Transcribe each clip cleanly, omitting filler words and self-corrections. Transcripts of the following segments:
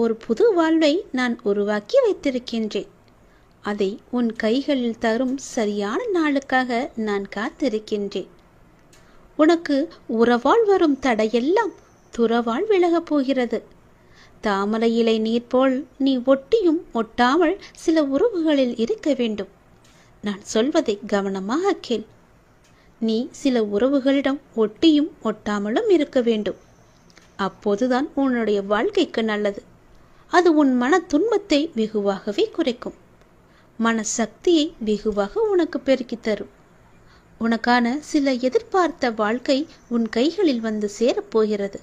ஒரு புது வாழ்வை நான் உருவாக்கி வைத்திருக்கின்றேன். அதை உன் கைகளில் தரும் சரியான நாளுக்காக நான் காத்திருக்கின்றேன். உனக்கு உறவால் வரும் தடையெல்லாம் துறவால் விலகப் போகிறது. தாமரை இலை நீர் போல் நீ ஒட்டியும் ஒட்டாமல் சில உறவுகளில் இருக்க வேண்டும். நான் சொல்வதை கவனமாக கேள். நீ சில உறவுகளிடம் ஒட்டியும் ஒட்டாமலும் இருக்க வேண்டும். அப்போதுதான் உன்னுடைய வாழ்க்கைக்கு நல்லது. அது உன் மன துன்பத்தை வெகுவாகவே குறைக்கும். மனசக்தியை வெகுவாக உனக்கு பெருக்கி தரும். உனக்கான சில எதிர்பார்த்த வாழ்க்கை உன் கைகளில் வந்து சேரப்போகிறது.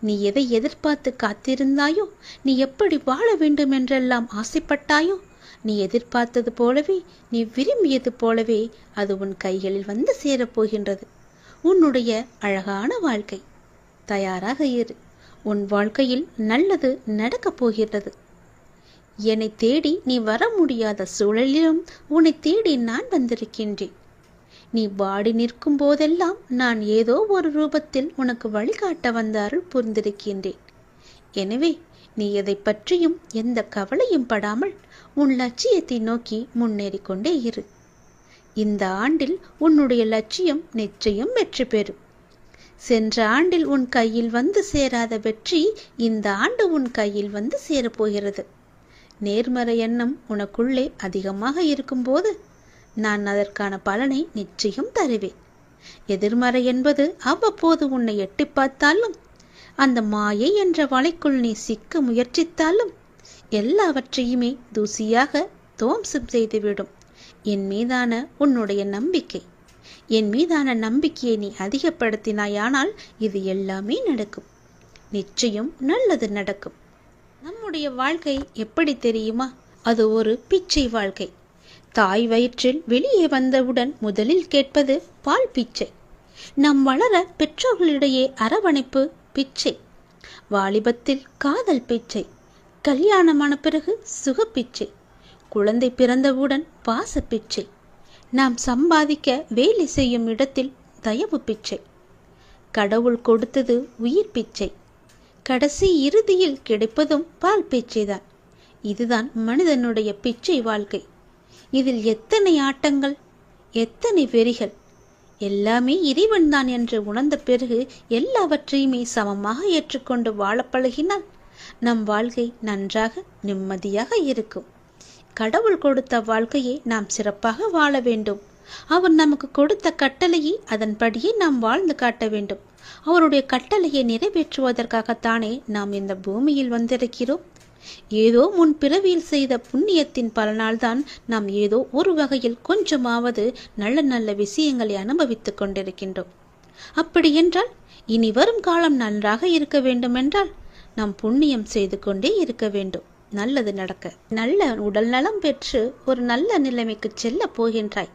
நீ எதை எதிர்பார்த்து காத்திருந்தாயோ, நீ எப்படி வாழ வேண்டும் என்றெல்லாம் ஆசைப்பட்டாயோ, நீ எதிர்பார்த்தது போலவே, நீ விரும்பியது போலவே அது உன் கைகளில் வந்து சேரப்போகின்றது. உன்னுடைய அழகான வாழ்க்கை. தயாராக இரு. உன் வாழ்க்கையில் நல்லது நடக்கப் போகிறது. என்னை தேடி நீ வர முடியாத சூழலிலும் உன்னை தேடி நான் வந்திருக்கின்றேன். நீ வாடி நிற்கும் போதெல்லாம் நான் ஏதோ ஒரு ரூபத்தில் உனக்கு வழிகாட்ட வந்த அருள் புரிந்திருக்கின்றேன். எனவே நீ எதை பற்றியும் எந்த கவலையும் படாமல் உன் லட்சியத்தை நோக்கி முன்னேறி கொண்டே இரு. இந்த ஆண்டில் உன்னுடைய லட்சியம் நிச்சயம் வெற்றி பெறும். சென்ற ஆண்டில் உன் கையில் வந்து சேராத வெற்றி இந்த ஆண்டு உன் கையில் வந்து சேரப்போகிறது. நேர்மறை எண்ணம் உனக்குள்ளே அதிகமாக இருக்கும்போது நான் அதற்கான பலனை நிச்சயம் தருவேன். எதிர்மறை என்பது அவ்வப்போது உன்னை எட்டி பார்த்தாலும், அந்த மாயை என்ற வலைக்குள் நீ சிக்க முயற்சித்தாலும் எல்லாவற்றையுமே தூசியாக துவம்சம் செய்துவிடும். என் மீதான உன்னுடைய நம்பிக்கை, என் மீதான நம்பிக்கையை நீ அதிகப்படுத்தினாயானால் இது எல்லாமே நடக்கும். நிச்சயம் நல்லது நடக்கும். நம்முடைய வாழ்க்கை எப்படி தெரியுமா? அது ஒரு பிச்சை வாழ்க்கை. தாய் வயிற்றில் வெளியே வந்தவுடன் முதலில் கேட்பது பால் பிச்சை. நாம் வளர பெற்றோர்களிடையே அரவணைப்பு பிச்சை. வாலிபத்தில் காதல் பிச்சை. கல்யாணமான பிறகு சுகப்பிச்சை. குழந்தை பிறந்தவுடன் பாச பிச்சை. நாம் சம்பாதிக்க வேலை செய்யும் இடத்தில் தயவு பிச்சை. கடவுள் கொடுத்தது உயிர் பிச்சை. கடைசி இறுதியில் கிடைப்பதும் பால் பிச்சைதான். இதுதான் மனிதனுடைய பிச்சை வாழ்க்கை. இதில் எத்தனை ஆட்டங்கள், எத்தனை வெறிகள்! எல்லாமே இறைவன்தான் என்று உணர்ந்த பிறகு எல்லாவற்றையுமே சமமாக ஏற்றுக்கொண்டு வாழ பழகினால் நம் வாழ்க்கை நன்றாக நிம்மதியாக இருக்கும். கடவுள் கொடுத்த வாழ்க்கையை நாம் சிறப்பாக வாழ வேண்டும். அவர் நமக்கு கொடுத்த கட்டளையை அதன்படியே நாம் வாழ்ந்து காட்ட வேண்டும். அவருடைய கட்டளையை நிறைவேற்றுவதற்காகத்தானே நாம் இந்த பூமியில் வந்திருக்கிறோம். ஏதோ முன் பிறவியில் செய்த புண்ணியத்தின் பலனால்தான் நாம் ஏதோ ஒரு வகையில் கொஞ்சமாவது நல்ல நல்ல விஷயங்களை அனுபவித்துக் கொண்டிருக்கின்றோம். அப்படி என்றால் இனி வரும் காலம் நன்றாக இருக்க வேண்டுமென்றால் நாம் புண்ணியம் செய்து கொண்டே இருக்க வேண்டும். நல்லது நடக்க, நல்ல உடல் நலம் பெற்று ஒரு நல்ல நிலைமைக்கு செல்ல போகின்றாய்.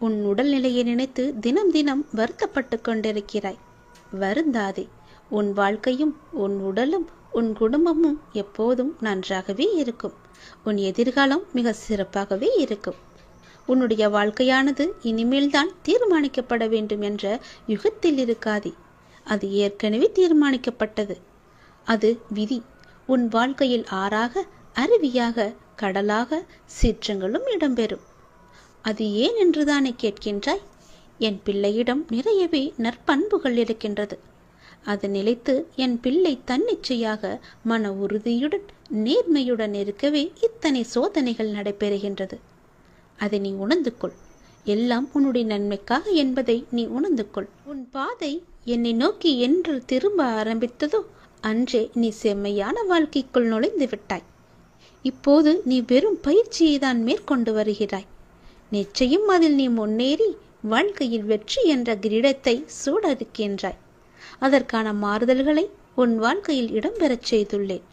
உன் உடல்நிலையை நினைத்து தினம் தினம் வருத்தப்பட்டு கொண்டிருக்கிறாய். வருந்தாதே. உன் வாழ்க்கையும் உன் உடலும் உன் குடும்பமும் எப்போதும் நன்றாகவே இருக்கும். உன் எதிர்காலம் மிக சிறப்பாகவே இருக்கும். உன்னுடைய வாழ்க்கையானது இனிமேல்தான் தீர்மானிக்கப்பட வேண்டும் என்ற யுகத்தில் இருக்காதே. அது ஏற்கனவே தீர்மானிக்கப்பட்டது. அது விதி. உன் வாழ்க்கையில் ஆறாக, அருவியாக, கடலாக, சீற்றங்களும் இடம்பெறும். அது ஏன் என்றுதானே கேட்கின்றாய்? என் பிள்ளையிடம் நிறையவே நற்பண்புகள் இருக்கின்றது. அது நிலைத்து என் பிள்ளை தன்னிச்சையாக மன உறுதியுடன் நேர்மையுடன் இருக்கவே இத்தனை சோதனைகள் நடைபெறுகின்றது. அதை நீ உணர்ந்து கொள். எல்லாம் உன்னுடைய நன்மைக்காக என்பதை நீ உணர்ந்து கொள். உன் பாதை என்னை நோக்கி என்று திரும்ப ஆரம்பித்ததோ அன்றே நீ செம்மையான வாழ்க்கைக்குள் நுழைந்து விட்டாய். இப்போது நீ வெறும் பயிற்சியை தான் மேற்கொண்டு வருகிறாய். நிச்சயம் அதில் நீ முன்னேறி வாழ்க்கையில் வெற்றி என்ற கிரீடத்தை சூடறுக்கின்றாய். அதற்கான மாறுதல்களை உன் வாழ்க்கையில் இடம்பெறச் செய்துள்ளேன்.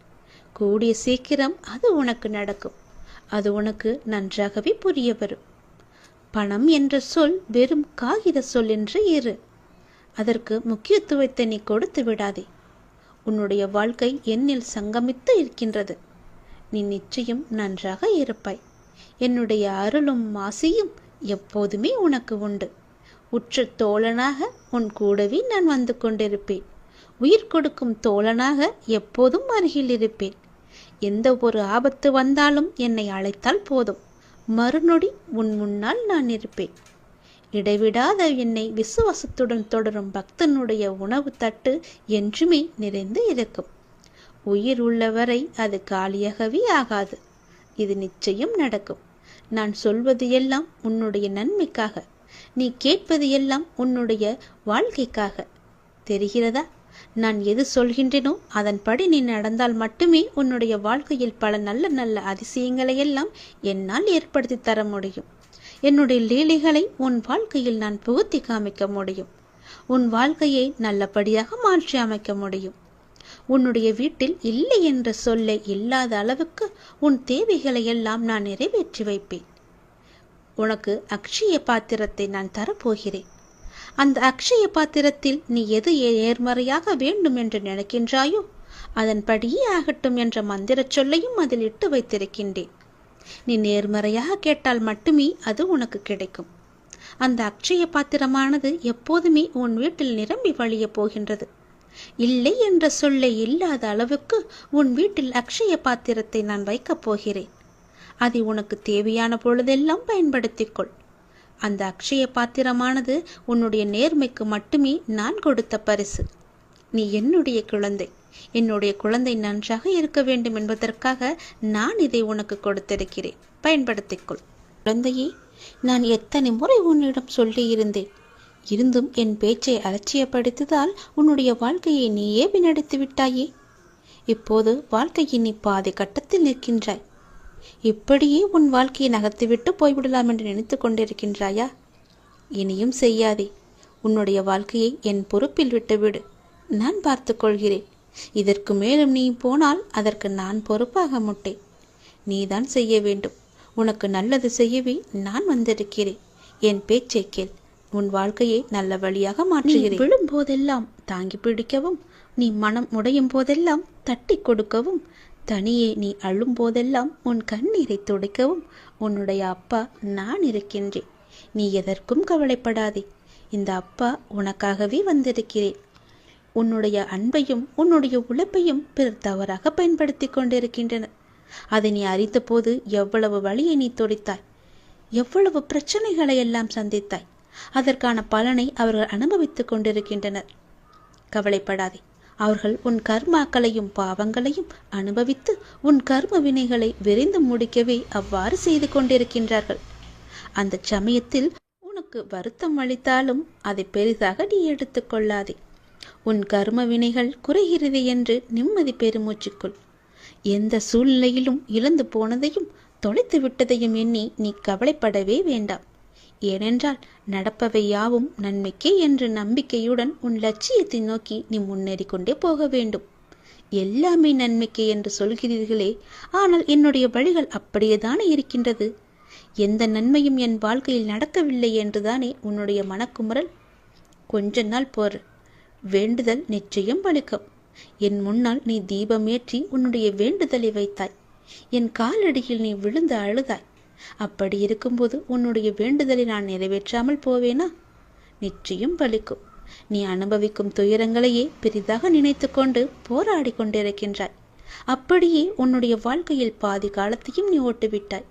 கூடிய சீக்கிரம் அது உனக்கு நடக்கும். அது உனக்கு நன்றாகவே புரிய வரும். பணம் என்ற சொல் வெறும் காகித சொல் என்று இரு. அதற்கு முக்கியத்துவத்தை நீ கொடுத்து விடாதே. உன்னுடைய வாழ்க்கை என்னில் சங்கமித்து இருக்கின்றது. நீ நிச்சயம் நன்றாக இருப்பாய். என்னுடைய அருளும் ஆசையும் எப்போதுமே உனக்கு உண்டு. உற்ற தோழனாக உன் கூடவே நான் வந்து கொண்டிருப்பேன். உயிர் கொடுக்கும் தோழனாக எப்போதும் அருகில் இருப்பேன். எந்த ஒரு ஆபத்து வந்தாலும் என்னை அழைத்தால் போதும், மறுநொடி உன் முன்னால் நான் இருப்பேன். இடைவிடாத என்னை விசுவாசத்துடன் தொடரும் பக்தனுடைய உணவு தட்டு என்றுமே நிறைந்து இருக்கும். உயிர் உள்ளவரை அது காலியாகவே ஆகாது. இது நிச்சயம் நடக்கும். நான் சொல்வது எல்லாம் உன்னுடைய நன்மைக்காக, நீ கேட்பது எல்லாம் உன்னுடைய வாழ்க்கைக்காக. தெரிகிறதா? நான் எது சொல்கின்றேனோ அதன்படி நீ நடந்தால் மட்டுமே உன்னுடைய வாழ்க்கையில் பல நல்ல நல்ல அதிசயங்களை எல்லாம் என்னால் ஏற்படுத்தி தர முடியும். என்னுடைய லீலைகளை உன் வாழ்க்கையில் நான் புகுத்தி காமிக்க முடியும். உன் வாழ்க்கையை நல்லபடியாக மாற்றி அமைக்க முடியும். உன்னுடைய வீட்டில் இல்லை என்ற சொல்லை இல்லாத அளவுக்கு உன் தேவைகளை எல்லாம் நான் நிறைவேற்றி வைப்பேன். உனக்கு அக்ஷய பாத்திரத்தை நான் தரப்போகிறேன். அந்த அக்ஷய பாத்திரத்தில் நீ எது நேர்மறையாக வேண்டும் என்று நினைக்கின்றாயோ அதன்படியே ஆகட்டும் என்ற மந்திர சொல்லையும் அதில் இட்டு வைத்திருக்கின்றேன். நீ நேர்மறையாக கேட்டால் மட்டுமே அது உனக்கு கிடைக்கும். அந்த அக்ஷய பாத்திரமானது எப்போதுமே உன் வீட்டில் நிரம்பி வழிய போகின்றது. இல்லை என்ற சொல்லை இல்லாத அளவுக்கு உன் வீட்டில் அக்ஷய பாத்திரத்தை நான் வைக்கப் போகிறேன். அதை உனக்கு தேவையான பொழுதெல்லாம் பயன்படுத்திக்கொள். அந்த அக்ஷய பாத்திரமானது உன்னுடைய நேர்மைக்கு மட்டுமே நான் கொடுத்த பரிசு. நீ என்னுடைய குழந்தை. என்னுடைய குழந்தை நன்றாக இருக்க வேண்டும் என்பதற்காக நான் இதை உனக்கு கொடுத்திருக்கிறேன். பயன்படுத்திக்கொள். குழந்தையே, நான் எத்தனை முறை உன்னிடம் சொல்லி இருந்தேன். இருந்தும் என் பேச்சை அலட்சியப்படுத்ததால் உன்னுடைய வாழ்க்கையை நீயே வீணடித்து விட்டாயே. இப்போது வாழ்க்கையை நீ பாதி கட்டத்தில் நிற்கின்றாய். இப்படியே உன் வாழ்க்கையை நகர்த்திவிட்டு போய்விடலாம் என்று நினைத்து கொண்டிருக்கின்றாயா? இனியும் செய்யாதே. உன்னுடைய வாழ்க்கையை என் பொறுப்பில் விட்டுவிடு. நான் பார்த்து கொள்கிறேன். இதற்கு மேலும் நீ போனால் அதற்கு நான் பொறுப்பாக முட்டேன். நீதான் செய்ய வேண்டும். உனக்கு நல்லது செய்யவே நான் வந்திருக்கிறேன். என் பேச்சை கேள். உன் வாழ்க்கையை நல்ல வழியாக மாற்றுகிறேன். விழும் போதெல்லாம் தாங்கி பிடிக்கவும், நீ மனம் உடையும் போதெல்லாம் தட்டி கொடுக்கவும், தனியே நீ அழும் போதெல்லாம் உன் கண்ணீரை துடைக்கவும் உன்னுடைய அப்பா நான் இருக்கின்றேன். நீ எதற்கும் கவலைப்படாதே. இந்த அப்பா உனக்காகவே வந்திருக்கிறேன். உன்னுடைய அன்பையும் உன்னுடைய உழைப்பையும் பிறர் தவறாக பயன்படுத்தி கொண்டிருக்கின்றனர். அதை நீ அறிந்த போது எவ்வளவு வலியை நீ துடைத்தாய், எவ்வளவு பிரச்சனைகளை எல்லாம் சந்தித்தாய். அதற்கான பலனை அவர்கள் அனுபவித்துக் கொண்டிருக்கின்றனர். கவலைப்படாதே. அவர்கள் உன் கர்மாக்களையும் பாவங்களையும் அனுபவித்து உன் கர்ம வினைகளை விரைந்து முடிக்கவே அவ்வாறு செய்து கொண்டிருக்கின்றார்கள். அந்த சமயத்தில் உனக்கு வருத்தம் அளித்தாலும் அதை பெரிதாக நீ எடுத்துக்கொள்ளாதே. உன் கர்ம வினைகள் குறைகிறது என்று நிம்மதி பெருமூச்சுக்குள். எந்த சூழ்நிலையிலும் இழந்து போனதையும் தொலைத்து விட்டதையும் எண்ணி நீ கவலைப்படவே வேண்டாம். ஏனென்றால் நடப்பவை யாவும் நன்மைக்கே என்ற நம்பிக்கையுடன் உன் லட்சியத்தை நோக்கி நீ முன்னேறி கொண்டே போக வேண்டும். எல்லாமே நன்மைக்கே என்று சொல்கிறீர்களே, ஆனால் என்னுடைய வழிகள் அப்படியேதானே இருக்கின்றது. எந்த நன்மையும் என் வாழ்க்கையில் நடக்கவில்லை என்றுதானே உன்னுடைய மனக்குமுறல்? கொஞ்ச நாள் போர், வேண்டுதல் நிச்சயம் பலிக்கும். என் முன்னால் நீ தீபமேற்றி உன்னுடைய வேண்டுதலை வைத்தாய். என் காலடியில் நீ விழுந்து அழுதாய். அப்படி இருக்கும்போது உன்னுடைய வேண்டுதலை நான் நிறைவேற்றாமல் போவேனா? நிச்சயம் பலிக்கும். நீ அனுபவிக்கும் துயரங்களையே பெரிதாக நினைத்து கொண்டு போராடி கொண்டிருக்கின்றாய். அப்படியே உன்னுடைய வாழ்க்கையில் பாதி காலத்தையும் நீ ஓட்டுவிட்டாய்.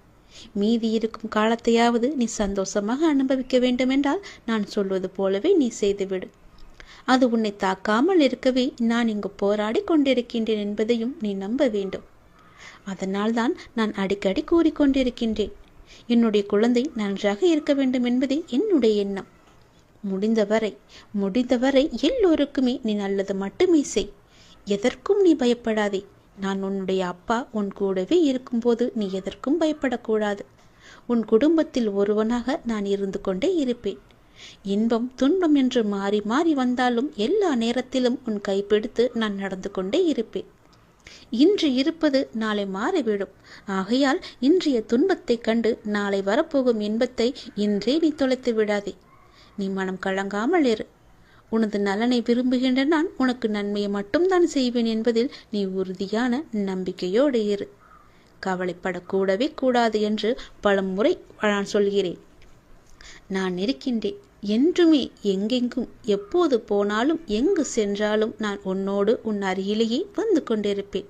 மீதி இருக்கும் காலத்தையாவது நீ சந்தோஷமாக அனுபவிக்க வேண்டுமென்றால் நான் சொல்வது போலவே நீ செய்துவிடு. அது உன்னை தாக்காமல் இருக்கவே நான் இங்கு போராடி கொண்டிருக்கின்றேன் என்பதையும் நீ நம்ப வேண்டும். அதனால்தான் நான் அடிக்கடி கூறிக்கொண்டிருக்கின்றேன், என்னுடைய குழந்தை நன்றாக இருக்க வேண்டும் என்பதே என்னுடைய எண்ணம். முடிந்தவரை எல்லோருக்குமே நீ நல்லது மட்டுமே செய். எதற்கும் நீ பயப்படாதே. நான் உன்னுடைய அப்பா உன் கூடவே இருக்கும்போது நீ எதற்கும் பயப்படக்கூடாது. உன் குடும்பத்தில் ஒருவனாக நான் இருந்து கொண்டே இருப்பேன். இன்பம் துன்பம் என்று மாறி மாறி வந்தாலும் எல்லா நேரத்திலும் உன் கைப்பிடித்து நான் நடந்து கொண்டே இருப்பேன். இன்று இருப்பது நாளை மாறிவிடும். ஆகையால் இன்றைய துன்பத்தை கண்டு நாளை வரப்போகும் இன்பத்தை இன்றே நீ தொலைத்து விடாதே. நீ மனம் கலங்காமல் இரு. உனது நலனை விரும்புகின்ற நான் உனக்கு நன்மையை மட்டும்தான் செய்வேன் என்பதில் நீ உறுதியான நம்பிக்கையோடு இரு. கவலைப்படக்கூடவே கூடாது என்று பல முறை நான் சொல்கிறேன். நான் இருக்கின்றேன். என்றுமே எங்கெங்கும் எப்போது போனாலும் எங்கு சென்றாலும் நான் உன்னோடு உன் அருகிலேயே வந்து கொண்டிருப்பேன்.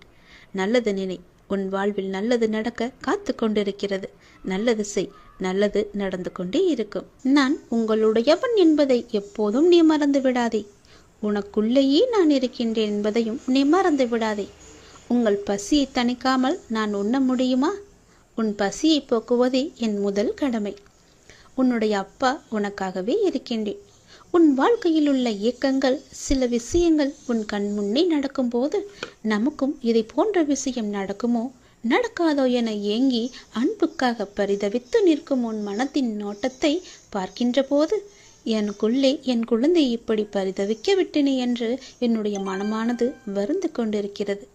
நல்லது நினை, உன் வாழ்வில் நல்லது நடக்க காத்து கொண்டிருக்கிறது. நல்லது செய், நல்லது நடந்து கொண்டே இருக்கும். நான் உங்களுடையவன் என்பதை எப்போதும் நீ மறந்து விடாதே. உனக்குள்ளேயே நான் இருக்கின்றேன் என்பதையும் நீ மறந்து விடாதே. உங்கள் பசியை தணிக்காமல் நான் உண்ண முடியுமா? உன் பசியை போக்குவதே என் முதல் கடமை. உன்னுடைய அப்பா உனக்காகவே இருக்கின்றேன். உன் வாழ்க்கையில் உள்ள இயக்கங்கள், சில விஷயங்கள் உன் கண் முன்னே நடக்கும்போது நமக்கும் இதை போன்ற விஷயம் நடக்குமோ நடக்காதோ என ஏங்கி அன்புக்காக பரிதவித்து நிற்கும் உன் மனத்தின் நோட்டத்தை பார்க்கின்ற போது எனக்குள்ளே என் குழந்தை இப்படி பரிதவிக்க விட்டேனே என்று என்னுடைய மனமானது வருந்து கொண்டிருக்கிறது.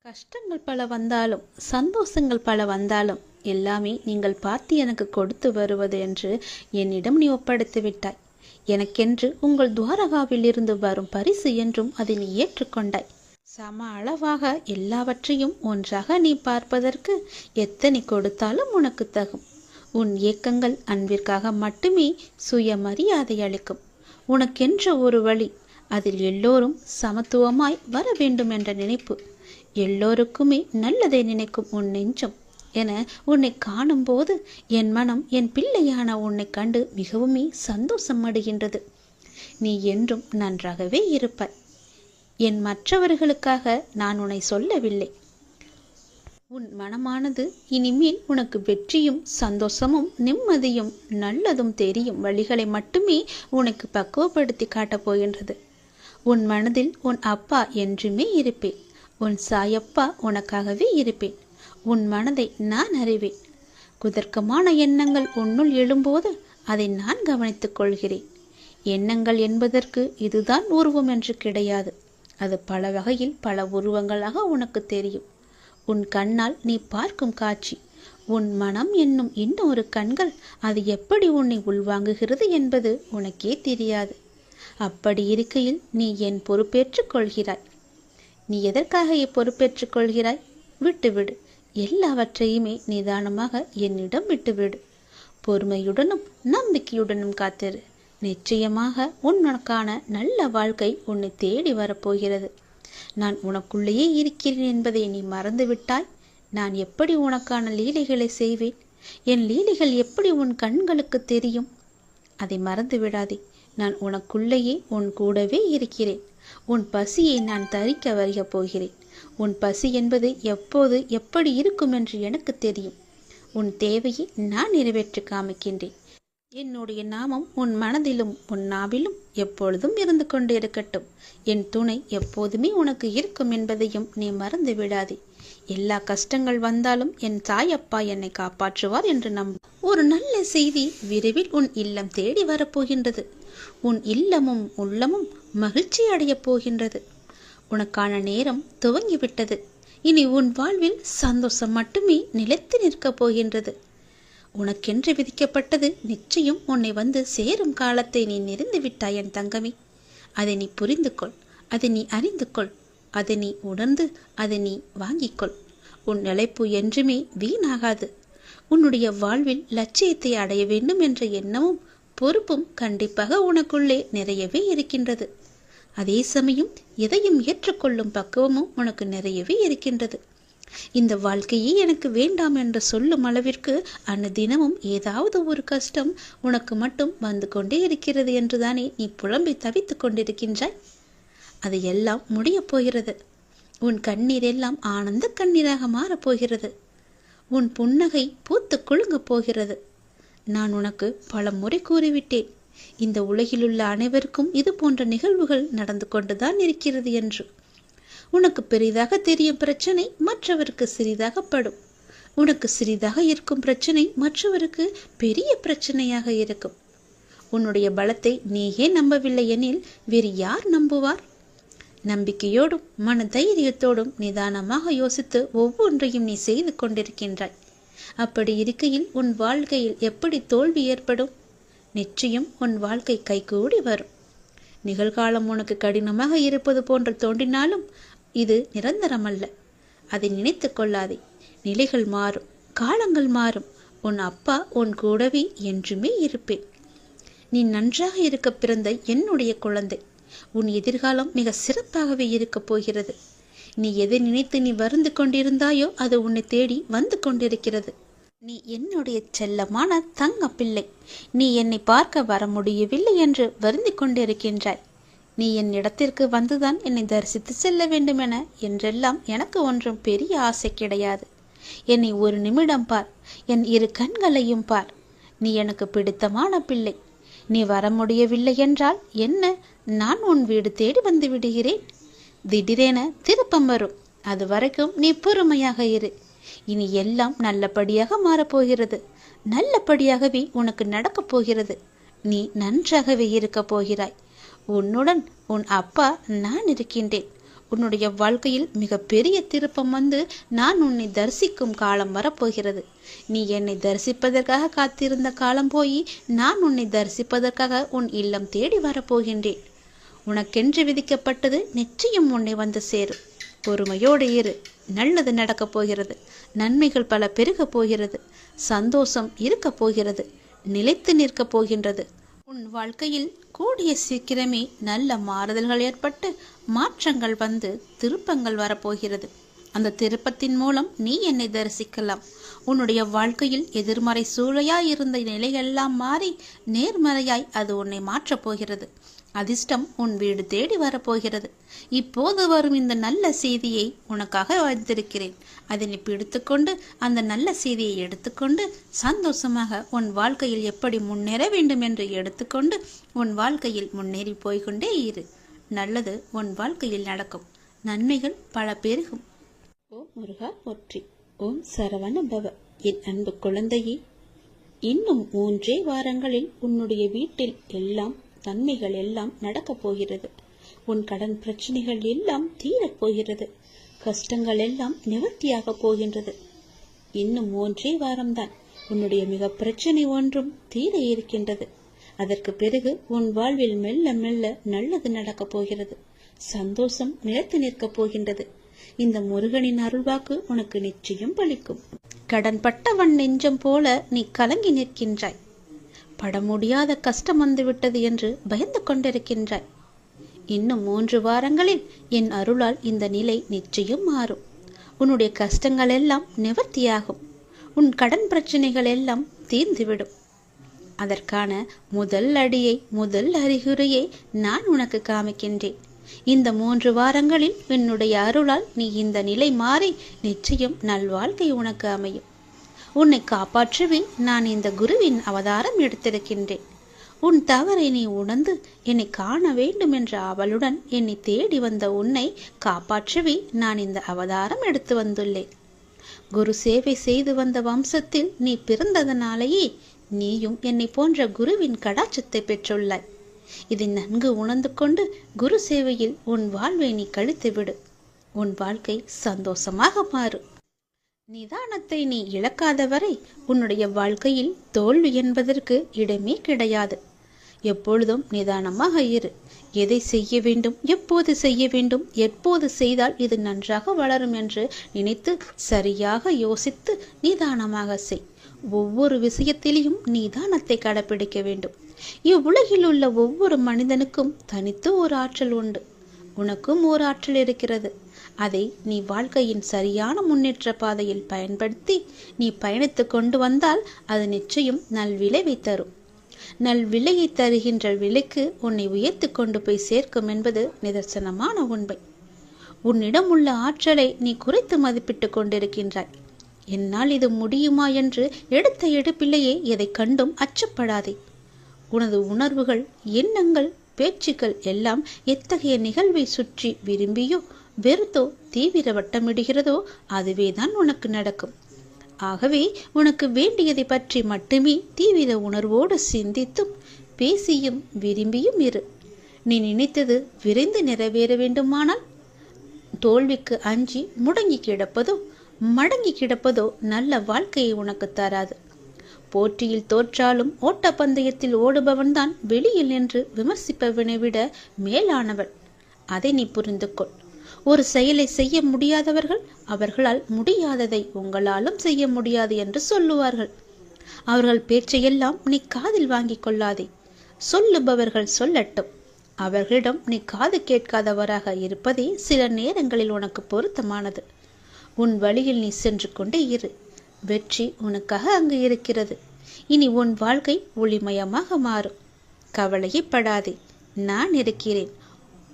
கஷ்டங்கள் பல வந்தாலும் சந்தோஷங்கள் பல வந்தாலும் எல்லாமே நீங்கள் பார்த்து எனக்கு கொடுத்து வருவது என்று என்னிடம் நீ ஒப்படைத்து விட்டாய். எனக்கென்று உங்கள் துவாரகாவில் இருந்து வரும் பரிசு என்றும் அதை நீ ஏற்றுக்கொண்டாய். சம அளவாக எல்லாவற்றையும் ஒன்றாக நீ பார்ப்பதற்கு எத்தனை கொடுத்தாலும் உனக்கு தகும். உன் இயக்கங்கள் அன்பிற்காக மட்டுமே சுயமரியாதை அளிக்கும். உனக்கென்ற ஒரு வழி, அதில் எல்லோரும் சமத்துவமாய் வர வேண்டும் என்ற நினைப்பு, எல்லோருக்குமே நல்லதை நினைக்கும் உன் நெஞ்சம் என உன்னை காணும் போது என் மனம் என் பிள்ளையான உன்னை கண்டு மிகவும் சந்தோஷம் அடைகின்றது. நீ என்றும் நன்றாகவே இருப்பாய். என் மற்றவர்களுக்காக நான் உன்னை சொல்லவில்லை. உன் மனமானது இனிமேல் உனக்கு வெற்றியும் சந்தோஷமும் நிம்மதியும் நல்லதும் தெரியும் வழிகளை மட்டுமே உனக்கு பக்குவப்படுத்தி காட்டப் போகின்றது. உன் மனதில் உன் அப்பா என்றுமே இருப்பேன். உன் சாயப்பா உனக்காகவே இருப்பேன். உன் மனதை நான் அறிவேன். குதர்க்கமான எண்ணங்கள் உன்னுள் எழும்போது அதை நான் கவனித்துக் கொள்கிறேன். எண்ணங்கள் என்பதற்கு இதுதான் உருவம் என்று கிடையாது. அது பல வகையில் பல உருவங்களாக உனக்கு தெரியும். உன் கண்ணால் நீ பார்க்கும் காட்சி, உன் மனம் என்னும் இன்னொரு கண்கள் அது எப்படி உன்னை உள்வாங்குகிறது என்பது உனக்கே தெரியாது. அப்படி இருக்கையில் நீ என் பொறுப்பேற்றுக் கொள்கிறாய். நீ எதற்காக பொறுப்பேற்றுக் கொள்கிறாய்? விட்டுவிடு. எல்லாவற்றையுமே நிதானமாக என்னிடம் விட்டுவிடு. பொறுமையுடனும் நம்பிக்கையுடனும் காத்திரு. நிச்சயமாக உனக்கான நல்ல வாழ்க்கை உன்னை தேடி வரப்போகிறது. நான் உனக்குள்ளேயே இருக்கிறேன் என்பதை நீ மறந்துவிட்டாய். நான் எப்படி உனக்கான லீலைகளை செய்வேன்? என் லீலைகள் எப்படி உன் கண்களுக்கு தெரியும்? அதை மறந்து விடாதே. நான் உனக்குள்ளேயே உன் கூடவே இருக்கிறேன். உன் பசியை நான் தரிக்க வருகப் போகிறேன். உன் பசி என்பது எப்போது எப்படி இருக்கும் என்று எனக்கு தெரியும். உன் தேவையை நான் நிறைவேற்றி காமிக்கின்றேன். என்னுடைய நாமம் உன் மனதிலும் உன் நாவிலும் எப்பொழுதும் இருந்து கொண்டு இருக்கட்டும். என் துணை எப்போதுமே உனக்கு இருக்கும் என்பதையும் நீ மறந்து விடாதே. எல்லா கஷ்டங்கள் வந்தாலும் என் தாயப்பா என்னை காப்பாற்றுவார் என்று நம்பு. ஒரு நல்ல செய்தி விரைவில் உன் இல்லம் தேடி வரப்போகின்றது. உன் இல்லமும் உள்ளமும் மகிழ்ச்சி அடையப் போகின்றது. உனக்கான நேரம் துவங்கிவிட்டது. இனி உன் வாழ்வில் சந்தோஷம் மட்டுமே நிலைத்து நிற்கப் போகின்றது. உனக்கென்று விதிக்கப்பட்டது நிச்சயம் உன்னை வந்து சேரும் காலத்தை நீ நெருங்கி விட்டாய் என் தங்கமே. அதை நீ புரிந்து கொள். அதை நீ அறிந்து கொள். அதை நீ உணர்ந்து அதை நீ வாங்கிக்கொள். உன் நிலைப்பு என்றுமே வீணாகாது. உன்னுடைய வாழ்வில் லட்சியத்தை அடைய வேண்டும் என்ற எண்ணமும் பொறுப்பும் கண்டிப்பாக உனக்குள்ளே நிறையவே இருக்கின்றது. அதே சமயம் எதையும் ஏற்றுக்கொள்ளும் பக்குவமும் உனக்கு நிறையவே இருக்கின்றது. இந்த வாழ்க்கையே எனக்கு வேண்டாம் என்று சொல்லும் அளவிற்கு அனுதினமும் ஏதாவது ஒரு கஷ்டம் உனக்கு மட்டும் வந்து கொண்டே இருக்கிறது என்றுதானே நீ புலம்பி தவித்து கொண்டிருக்கின்றாய். அது எல்லாம் முடியப் போகிறது. உன் கண்ணீர் எல்லாம் ஆனந்த கண்ணீராக மாறப்போகிறது. உன் புன்னகை பூத்து குலுங்கப் போகிறது. நான் உனக்கு பல முறை கூறிவிட்டேன், இந்த உலகிலுள்ள அனைவருக்கும் இது போன்ற நிகழ்வுகள் நடந்து கொண்டுதான் இருக்கிறது என்று. உனக்கு பெரிதாக தெரியும் பிரச்சனை மற்றவருக்கு சிறிதாக படும். உனக்கு சிறிதாக இருக்கும் பிரச்சனை மற்றவருக்கு பெரிய பிரச்சனையாக இருக்கும். உன்னுடைய பலத்தை நீயே நம்பவில்லை எனில் வேறு யார் நம்புவார்? நம்பிக்கையோடும் மன தைரியத்தோடும் நிதானமாக யோசித்து ஒவ்வொன்றையும் நீ செய்து கொண்டிருக்கின்றாய். அப்படி இருக்கையில் உன் வாழ்க்கையில் எப்படி தோல்வி ஏற்படும்? நிச்சயம் உன் வாழ்க்கை கைகூடி வரும். நிகழ்காலம் உனக்கு கடினமாக இருப்பது போன்று தோன்றினாலும் இது நிரந்தரமல்ல. அதை நினைத்து கொள்ளாதே. நிலைகள் மாறும், காலங்கள் மாறும். உன் அப்பா உன் கூடவே என்றுமே இருப்பேன். நீ நன்றாக இருக்க பிறந்த என்னுடைய குழந்தை. உன் எதிர்காலம் மிக சிறப்பாகவே இருக்கப் போகிறது. நீ எதை நினைத்து நீ வருந்து கொண்டிருந்தாயோ அது உன்னை தேடி வந்து கொண்டிருக்கிறது. நீ என்னுடைய செல்லமான தங்க பிள்ளை. நீ என்னை பார்க்க வர முடியவில்லை என்று வருந்தி கொண்டிருக்கின்றாய். நீ என் இடத்திற்கு வந்துதான் என்னை தரிசித்து செல்ல வேண்டுமென என்றெல்லாம் எனக்கு ஒன்றும் பெரிய ஆசை கிடையாது. என்னை ஒரு நிமிடம் பார், என் இரு கண்களையும் பார். நீ எனக்கு பிடித்தமான பிள்ளை. நீ வர முடியவில்லை என்றால் என்ன, நான் உன் வீடு தேடி வந்து விடுகிறேன். திடீரென திருப்பம் வரும். அது வரைக்கும் நீ பொறுமையாக இரு. இனி எல்லாம் நல்லபடியாக மாறப்போகிறது. நல்லபடியாகவே உனக்கு நடக்கப் போகிறது. நீ நன்றாகவே இருக்கப் போகிறாய். உன்னுடன் உன் அப்பா நான் இருக்கின்றேன். உன்னுடைய வாழ்க்கையில் மிக பெரிய திருப்பம் வந்து நான் உன்னை தரிசிக்கும் காலம் வரப்போகிறது. நீ என்னை தரிசிப்பதற்காக காத்திருந்த காலம் போய் நான் உன்னை தரிசிப்பதற்காக உன் இல்லம் தேடி வரப்போகின்றேன். உனக்கென்று விதிக்கப்பட்டது நிச்சயம் உன்னை வந்து சேரும். பொறுமையோடு இரு. நல்லது நடக்கப் போகிறது. நன்மைகள் பல பெருகப் போகிறது. சந்தோஷம் இருக்கப் போகிறது. நிலைத்து நிற்கப் போகின்றது. உன் வாழ்க்கையில் கூடிய சீக்கிரமே நல்ல மாறுதல்கள் ஏற்பட்டு மாற்றங்கள் வந்து திருப்பங்கள் வரப்போகிறது. அந்த திருப்பத்தின் மூலம் நீ என்னை தரிசிக்கலாம். உன்னுடைய வாழ்க்கையில் எதிர்மறை சூழலாய் இருந்த நிலையெல்லாம் மாறி நேர்மறையாய் அது உன்னை மாற்றப் போகிறது. அதிர்ஷ்டம் உன் வீடு தேடி வரப்போகிறது. இப்போது வரும் இந்த நல்ல செய்தியை உனக்காக வைத்திருக்கிறேன். அதனை பிடித்துக்கொண்டு அந்த நல்ல செய்தியை எடுத்துக்கொண்டு சந்தோஷமாக உன் வாழ்க்கையில் எப்படி முன்னேற வேண்டும் என்று எடுத்துக்கொண்டு உன் வாழ்க்கையில் முன்னேறி போய்கொண்டே இரு. நல்லது உன் வாழ்க்கையில் நடக்கும். நன்மைகள் பல பெருகும். ஓம் முருகா போற்றி. ஓம் சரவண பவ. என் அன்பு குழந்தையே, இன்னும் 3 வாரங்களில் உன்னுடைய வீட்டில் எல்லாம் நன்மைகள் எல்லாம் நடக்கப் போகிறது. உன் கடன் பிரச்சனைகள் எல்லாம் தீரப்போகிறது. கஷ்டங்கள் எல்லாம் நிவர்த்தியாக போகின்றது. இன்னும் 3 வாரம்தான். உன்னுடைய மிக பிரச்சனை ஒன்றும் தீர இருக்கின்றது. அதற்கு பிறகு உன் வாழ்வில் மெல்ல மெல்ல நல்லது நடக்கப் போகிறது. சந்தோஷம் நிலைத்து நிற்கப் போகின்றது. இந்த முருகனின் அருள்வாக்கு உனக்கு நிச்சயம் பலிக்கும். கடன் பட்டவன் நெஞ்சம் போல நீ கலங்கி நிற்கின்றாய். பட முடியாத கஷ்டம் வந்துவிட்டது என்று பயந்து கொண்டிருக்கின்றாய். இன்னும் 3 வாரங்களில் என் அருளால் இந்த நிலை நிச்சயம் மாறும். உன்னுடைய கஷ்டங்கள் எல்லாம் நிவர்த்தியாகும். உன் கடன் பிரச்சனைகள் எல்லாம் தீர்ந்துவிடும். அதற்கான முதல் அடியை, முதல் அறிகுறியை நான் உனக்கு காமிக்கின்றேன். இந்த 3 வாரங்களில் என்னுடைய அருளால் நீ இந்த நிலை மாறி நிச்சயம் நல்வாழ்க்கை உனக்கு அமையும். உன்னை காப்பாற்றவே நான் இந்த குருவின் அவதாரம் எடுத்திருக்கின்றேன். உன் தவறை நீ உணர்ந்து என்னை காண வேண்டும் என்ற ஆவலுடன் என்னை தேடி வந்த உன்னை காப்பாற்றவே நான் இந்த அவதாரம் எடுத்து வந்துள்ளேன். குரு சேவை செய்து வந்த வம்சத்தில் நீ பிறந்ததனாலேயே நீயும் என்னை போன்ற குருவின் கடாட்சத்தை பெற்றுள்ளாய். இதை நன்கு உணர்ந்து கொண்டு குரு சேவையில் உன் வாழ்வை நீ கழித்து விடு. உன் வாழ்க்கை சந்தோஷமாக மாறும். நிதானத்தை நீ இழக்காத வரை உன்னுடைய வாழ்க்கையில் தோல்வி என்பதற்கு இடமே கிடையாது. எப்பொழுதும் நிதானமாக இரு. எதை செய்ய வேண்டும், எப்போது செய்ய வேண்டும், எப்போது செய்தால் இது நன்றாக வளரும் என்று நினைத்து சரியாக யோசித்து நிதானமாக செய். ஒவ்வொரு விஷயத்திலையும் நிதானத்தை கடைபிடிக்க வேண்டும். இவ்வுலகில் உள்ள ஒவ்வொரு மனிதனுக்கும் தனித்து ஒரு ஆற்றல் உண்டு. உனக்கும் ஒரு ஆற்றல் இருக்கிறது. அதை நீ வாழ்க்கையின் சரியான முன்னேற்ற பாதையில் பயன்படுத்தி நீ பயணித்து கொண்டு வந்தால் அது நிச்சயம் நல்விளைவை தரும். நல்விளையை தருகின்ற விலைக்கு உன்னை உயர்த்தி கொண்டு போய் சேர்க்கும் என்பது நிதர்சனமான உண்மை. உன்னிடம் உள்ள ஆற்றலை நீ குறைத்து மதிப்பிட்டு கொண்டிருக்கின்றாய். என்னால் இது முடியுமா என்று எடுத்த எடுப்பிலேயே எதை கண்டும் அச்சப்படாதே. உனது உணர்வுகள், எண்ணங்கள், பேச்சுக்கள் எல்லாம் எத்தகைய நிகழ்வை சுற்றி விரும்பியோ வெறுத்தோ தீவிர வட்டமிடுகிறதோ அதுவேதான் உனக்கு நடக்கும். ஆகவே உனக்கு வேண்டியதை பற்றி மட்டுமே தீவிர உணர்வோடு சிந்தித்தும் பேசியும் விரும்பியும் இரு. நீ நினைத்தது விரைந்து நிறைவேற வேண்டுமானால் தோல்விக்கு அஞ்சி முடங்கி கிடப்பதோ மடங்கி கிடப்பதோ நல்ல வாழ்க்கையை உனக்கு தராது. போட்டியில் தோற்றாலும் ஓட்டப்பந்தயத்தில் ஓடுபவன்தான் வெளியில் நின்று விமர்சிப்பவனை விட மேலானவன். அதை நீ புரிந்து கொள். ஒரு செயலை செய்ய முடியாதவர்கள் அவர்களால் முடியாததை உங்களாலும் செய்ய முடியாது என்று சொல்லுவார்கள். அவர்கள் பேச்சையெல்லாம் நீ காதில் வாங்கிக் கொள்ளாதே. சொல்லுபவர்கள் சொல்லட்டும். அவர்களிடம் நீ காது கேட்காதவராக இருப்பதே சில நேரங்களில் உனக்கு பொருத்தமானது. உன் வழியில் நீ சென்று கொண்டே இரு. வெற்றி உனக்காக அங்கு இருக்கிறது. இனி உன் வாழ்க்கை ஒளிமயமாக மாறும். கவலையே படாதே, நான் இருக்கிறேன்.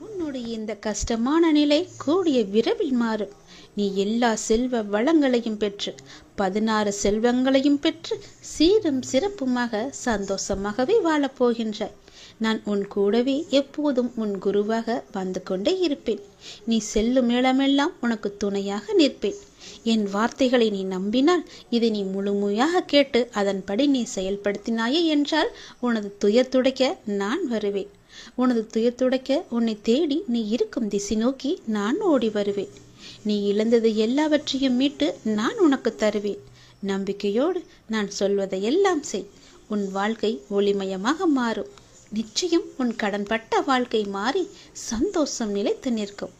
உன்னுடைய இந்த கஷ்டமான நிலை கூடிய விரைவில் மாறும். நீ எல்லா செல்வ வளங்களையும் பெற்று 16 செல்வங்களையும் பெற்று சீரும் சிறப்புமாக சந்தோஷமாகவே வாழப்போகின்றாய். நான் உன் கூடவே எப்போதும் உன் குருவாக வந்து கொண்டே இருப்பேன். நீ செல்லும் இடமெல்லாம் உனக்கு துணையாக நிற்பேன். என் வார்த்தைகளை நீ நம்பினால், இதை நீ முழுமையாக கேட்டு அதன்படி நீ செயல்படுத்தினாயே என்றால் உனது துயர் துடைக்க நான் வருவேன். உனது துயர் துடைக்க உன்னை தேடி நீ இருக்கும் திசை நோக்கி நான் ஓடி வருவேன். நீ இழந்தது எல்லாவற்றையும் மீட்டு நான் உனக்கு தருவேன். நம்பிக்கையோடு நான் சொல்வதை எல்லாம் செய். உன் வாழ்க்கை ஒளிமயமாக மாறும். நிச்சயம் உன் கடன்பட்ட வாழ்க்கை மாறி சந்தோஷம் நிலைத்து நிற்கும்.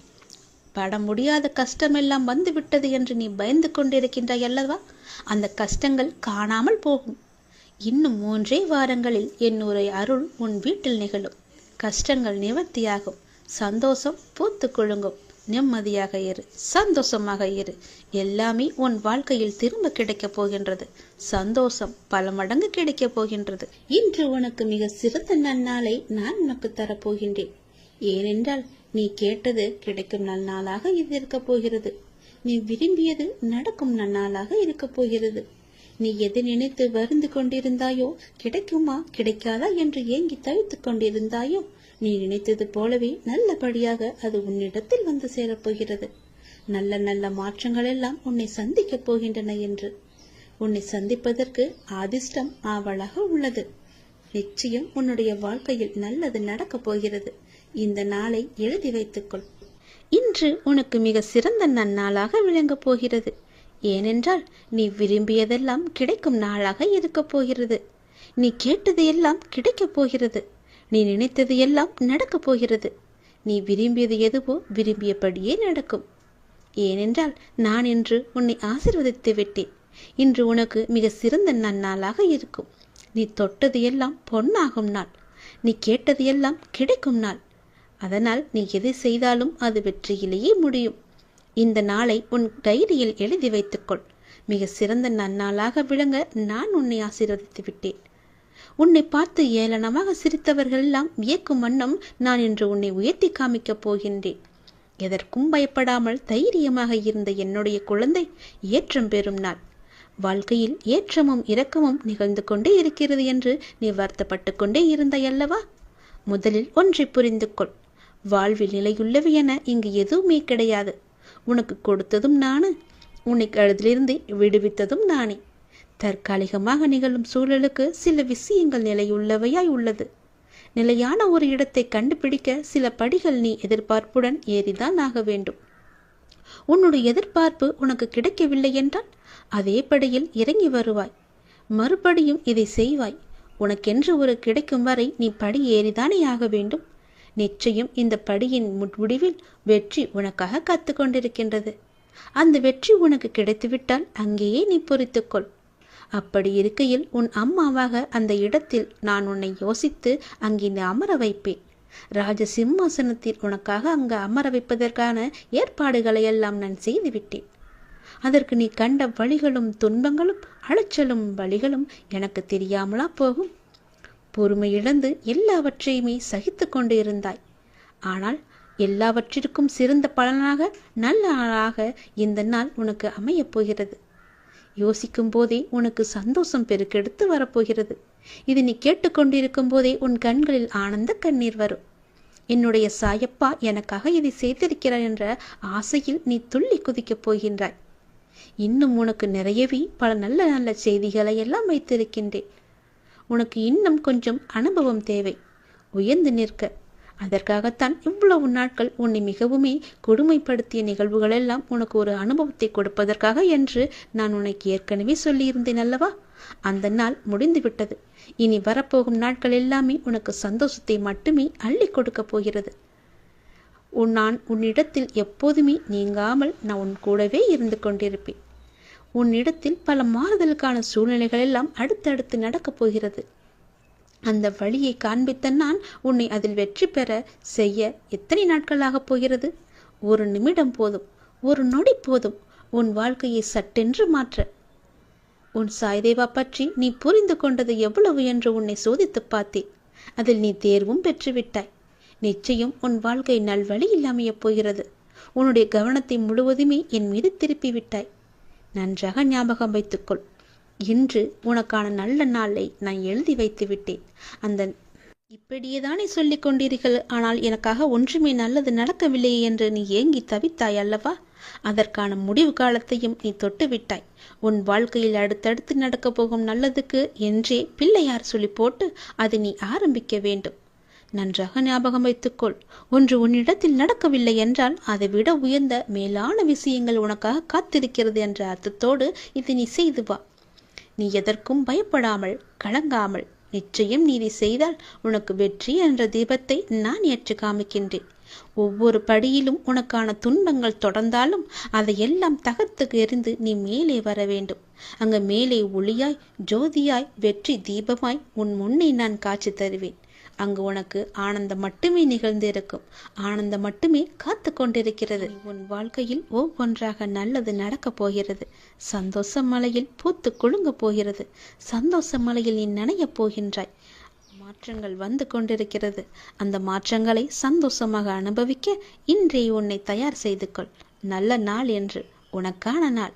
பட முடியாத கஷ்டமெல்லாம் வந்துவிட்டது என்று நீ பயந்து கொண்டிருக்கின்றாய் அல்லவா? அந்த கஷ்டங்கள் காணாமல் போகும். இன்னும் 3 வாரங்களில் என்னுடைய அருள் உன் வீட்டில் நிகழும். கஷ்டங்கள் நிவர்த்தியாகும். சந்தோஷம் பூத்து குலுங்கும். நிம்மதியாக இரு, சந்தோஷமாக இரு. எல்லாமே உன் வாழ்க்கையில் திரும்ப கிடைக்கப் போகின்றது. சந்தோஷம் பல மடங்கு கிடைக்கப் போகின்றது. இன்று உனக்கு மிக சிறந்த நன்னாளை நான் உனக்கு தரப்போகின்றேன். ஏனென்றால் நீ கேட்டது கிடைக்கும் நன்னாளாக இது இருக்கப் போகிறது. நீ விரும்பியது நடக்கும் நன்னாளாக இருக்கப் போகிறது. நீ எதை நினைத்து வருந்து கொண்டிருந்தாயோ, கிடைக்குமா கிடைக்காதா என்று ஏங்கி தவித்துக் கொண்டிருந்தாயோ, நீ நினைத்தது போலவே நல்லபடியாக அது உன்னிடத்தில் வந்து சேரப்போகிறது. நல்ல நல்ல மாற்றங்கள் எல்லாம் உன்னை சந்திக்கப் போகின்றன என்று. உன்னை சந்திப்பதற்கு அதிர்ஷ்டம் ஆவலாக உள்ளது. நிச்சயம் உன்னுடைய வாழ்க்கையில் நல்லது நடக்கப் போகிறது. இந்த நாளை எழுதி வைத்துக்கொள். இன்று உனக்கு மிக சிறந்த நன்னாளாக விளங்கப் போகிறது. ஏனென்றால் நீ விரும்பியதெல்லாம் கிடைக்கும் நாளாக இருக்கப் போகிறது. நீ கேட்டது எல்லாம் கிடைக்கப் போகிறது. நீ நினைத்தது எல்லாம் நடக்கப் போகிறது. நீ விரும்பியது எதுவோ விரும்பியபடியே நடக்கும். ஏனென்றால் நான் இன்று உன்னை ஆசீர்வதித்து விட்டேன். இன்று உனக்கு மிக சிறந்த நன்னாளாக இருக்கும். நீ தொட்டது எல்லாம் பொன்னாகும் நாள். நீ கேட்டது எல்லாம் கிடைக்கும் நாள். அதனால் நீ எதை செய்தாலும் அது வெற்றியிலேயே முடியும். இந்த நாளை உன் டைரியில் எழுதி வைத்துக்கொள். மிக சிறந்த நன்னாளாக விளங்க நான் உன்னை ஆசீர்வதித்து விட்டேன். உன்னை பார்த்து ஏளனமாக சிரித்தவர்கள் எல்லாம் வியக்கும் வண்ணம் நான் இன்று உன்னை உயர்த்தி காமிக்கப் போகின்றேன். எதற்கும் பயப்படாமல் தைரியமாக இருந்த என்னுடைய குழந்தை ஏற்றம் பெறும் நாள். வாழ்க்கையில் ஏற்றமும் இரக்கமும் நிகழ்ந்து கொண்டே இருக்கிறது என்று நீ வருத்தப்பட்டு கொண்டே இருந்தாய் அல்லவா? முதலில் ஒன்றை புரிந்து கொள். வாழ்வில் நிலையுள்ளவை என இங்கு எதுவுமே கிடையாது. உனக்கு கொடுத்ததும் நானு, உன்னை கழுதிலிருந்து விடுவித்ததும் நானே. தற்காலிகமாக நிகழும் சூழலுக்கு சில விஷயங்கள் நிலையுள்ளவையாய் உள்ளது. நிலையான ஒரு இடத்தை கண்டுபிடிக்க சில படிகள் நீ எதிர்பார்ப்புடன் ஏறிதான் ஆக வேண்டும். உன்னுடைய எதிர்பார்ப்பு உனக்கு கிடைக்கவில்லை என்றால் அதே படியில் இறங்கி வருவாய். மறுபடியும் இதை செய்வாய். உனக்கென்று ஒரு கிடைக்கும் வரை நீ படி ஏறிதானே ஆக வேண்டும். நிச்சயம் இந்த படியின் முடிவில் வெற்றி உனக்காக காத்து கொண்டிருக்கின்றது. அந்த வெற்றி உனக்கு கிடைத்துவிட்டால் அங்கேயே நீ பொறுத்துக்கொள். அப்படி இருக்கையில் உன் அம்மாவாக அந்த இடத்தில் நான் உன்னை யோசித்து அங்கே அமர வைப்பேன். ராஜ சிம்மாசனத்தில் உனக்காக அங்கு அமர வைப்பதற்கான ஏற்பாடுகளை எல்லாம் நான் செய்துவிட்டேன். அதற்கு நீ கண்ட வழிகளும் துன்பங்களும் அலைச்சலும் வழிகளும் எனக்கு தெரியாமலா போகும்? பொறுமையிழந்து எல்லாவற்றையுமே சகித்து கொண்டு இருந்தாய். ஆனால் எல்லாவற்றிற்கும் சிறந்த பலனாக நல்ல நாளாக இந்த நாள் உனக்கு அமையப் போகிறது. யோசிக்கும் போதே உனக்கு சந்தோஷம் பெருக்கெடுத்து வரப்போகிறது. இது நீ கேட்டுக்கொண்டிருக்கும் போதே உன் கண்களில் ஆனந்த கண்ணீர் வரும். என்னுடைய சாயப்பா எனக்காக இதை செய்திருக்கிறார் என்ற ஆசையில் நீ துள்ளி குதிக்கப் போகின்றாய். இன்னும் உனக்கு நிறையவே பல நல்ல நல்ல செய்திகளை எல்லாம் வைத்திருக்கின்றேன். உனக்கு இன்னும் கொஞ்சம் அனுபவம் தேவை, உயர்ந்து நிற்க. அதற்காகத்தான் இவ்வளவு நாட்கள் உன்னை மிகவுமே கொடுமைப்படுத்திய நிகழ்வுகள் எல்லாம் உனக்கு ஒரு அனுபவத்தை கொடுப்பதற்காக என்று நான் உனக்கு ஏற்கனவே சொல்லியிருந்தேன் அல்லவா? அந்த நாள் முடிந்துவிட்டது. இனி வரப்போகும் நாட்கள் எல்லாமே உனக்கு சந்தோஷத்தை மட்டுமே அள்ளி கொடுக்க போகிறது. நான் உன்னிடத்தில் எப்போதுமே நீங்காமல் நான் உன் கூடவே இருந்து கொண்டிருப்பேன். உன்னிடத்தில் பல மாறுதலுக்கான சூழ்நிலைகள் எல்லாம் அடுத்தடுத்து நடக்கப் போகிறது. அந்த வழியை காண்பித்த நான் உன்னை அதில் வெற்றி பெற செய்ய எத்தனை நாட்களாகப் போகிறது? ஒரு நிமிடம் போதும், ஒரு நொடி போதும் உன் வாழ்க்கையை சட்டென்று மாற்ற. உன் சாய்தேவா பற்றி நீ புரிந்து கொண்டது எவ்வளவு என்று உன்னை சோதித்து பார்த்தேன். அதில் நீ தேர்வும் பெற்றுவிட்டாய். நிச்சயம் உன் வாழ்க்கை நல்வழியில் அமையப் போகிறது. உன்னுடைய கவனத்தை முழுவதுமே என் மீது திருப்பி விட்டாய். நன்றாக ஞாபகம் வைத்துக்கொள். இன்று உனக்கான நல்ல நாளை நான் எழுதி வைத்து விட்டேன். அந்த இப்படியேதானே சொல்லிக் கொண்டீர்கள், ஆனால் எனக்காக ஒன்றுமே நல்லது நடக்கவில்லையே என்று நீ ஏங்கி தவித்தாய் அல்லவா? அதற்கான முடிவு காலத்தையும் நீ தொட்டுவிட்டாய். உன் வாழ்க்கையில் அடுத்தடுத்து நடக்கப் போகும் நல்லதுக்கு என்றே பிள்ளையார் சொல்லி போட்டு அதை நீ ஆரம்பிக்க வேண்டும். நன்றாக ஞாபகம் வைத்துக்கொள். ஒன்று உன்னிடத்தில் நடக்கவில்லை என்றால் அதை விட உயர்ந்த மேலான விஷயங்கள் உனக்காக காத்திருக்கிறது என்ற அர்த்தத்தோடு இதை நீ செய்து வா. நீ எதற்கும் பயப்படாமல் கலங்காமல் நிச்சயம் நீ செய்தால் உனக்கு வெற்றி என்ற தீபத்தை நான் ஏற்று காமிக்கின்றேன். ஒவ்வொரு படியிலும் உனக்கான துன்பங்கள் தொடர்ந்தாலும் அதையெல்லாம் தகர்த்து எறிந்து நீ மேலே வர வேண்டும். அங்கு மேலே ஒளியாய் ஜோதியாய் வெற்றி தீபமாய் உன் முன்னே நான் காட்சி தருவேன். அங்கு உனக்கு ஆனந்தம் மட்டுமே நிகழ்ந்திருக்கும். ஆனந்தம் மட்டுமே காத்து கொண்டிருக்கிறது. உன் வாழ்க்கையில் ஒவ்வொன்றாக நல்லது நடக்கப் போகிறது. சந்தோஷ மலையில் பூத்து குலுங்க போகிறது. சந்தோஷ மலையில் நீ நனையப் போகின்றாய். மாற்றங்கள் வந்து கொண்டிருக்கிறது. அந்த மாற்றங்களை சந்தோஷமாக அனுபவிக்க இன்றே உன்னை தயார் செய்து கொள். நல்ல நாள் என்று, உனக்கான நாள்.